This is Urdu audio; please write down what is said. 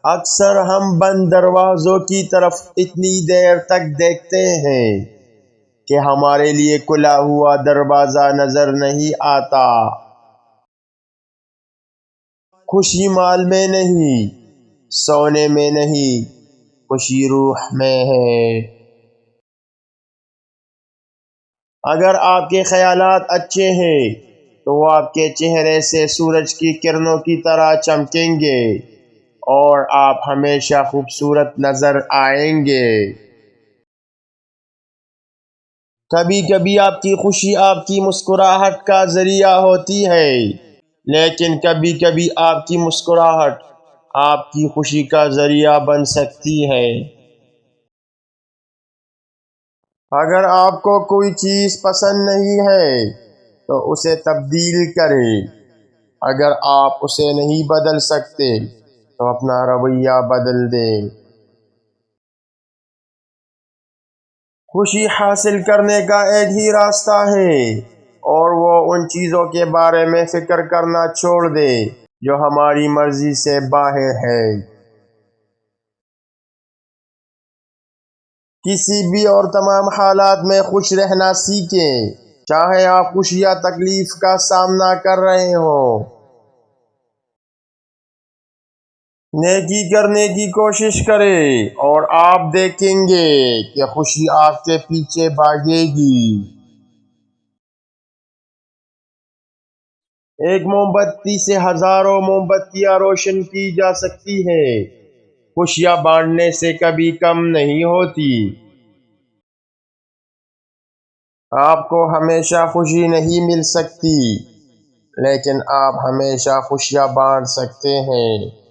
اکثر ہم بند دروازوں کی طرف اتنی دیر تک دیکھتے ہیں کہ ہمارے لیے کھلا ہوا دروازہ نظر نہیں آتا۔ خوشی مال میں نہیں، سونے میں نہیں، خوشی روح میں ہے۔ اگر آپ کے خیالات اچھے ہیں تو وہ آپ کے چہرے سے سورج کی کرنوں کی طرح چمکیں گے اور آپ ہمیشہ خوبصورت نظر آئیں گے۔ کبھی کبھی آپ کی خوشی آپ کی مسکراہٹ کا ذریعہ ہوتی ہے، لیکن کبھی کبھی آپ کی مسکراہٹ آپ کی خوشی کا ذریعہ بن سکتی ہے۔ اگر آپ کو کوئی چیز پسند نہیں ہے تو اسے تبدیل کریں۔ اگر آپ اسے نہیں بدل سکتے تو اپنا رویہ بدل دیں۔ خوشی حاصل کرنے کا ایک ہی راستہ ہے، اور وہ ان چیزوں کے بارے میں فکر کرنا چھوڑ دے جو ہماری مرضی سے باہر ہے۔ کسی بھی اور تمام حالات میں خوش رہنا سیکھیں، چاہے آپ خوشی یا تکلیف کا سامنا کر رہے ہوں۔ نیکی کرنے کی کوشش کریں اور آپ دیکھیں گے کہ خوشی آپ کے پیچھے بھاگے گی۔ ایک موم بتی سے ہزاروں موم بتیاں روشن کی جا سکتی ہیں۔ خوشیاں بانٹنے سے کبھی کم نہیں ہوتی۔ آپ کو ہمیشہ خوشی نہیں مل سکتی، لیکن آپ ہمیشہ خوشیاں بانٹ سکتے ہیں۔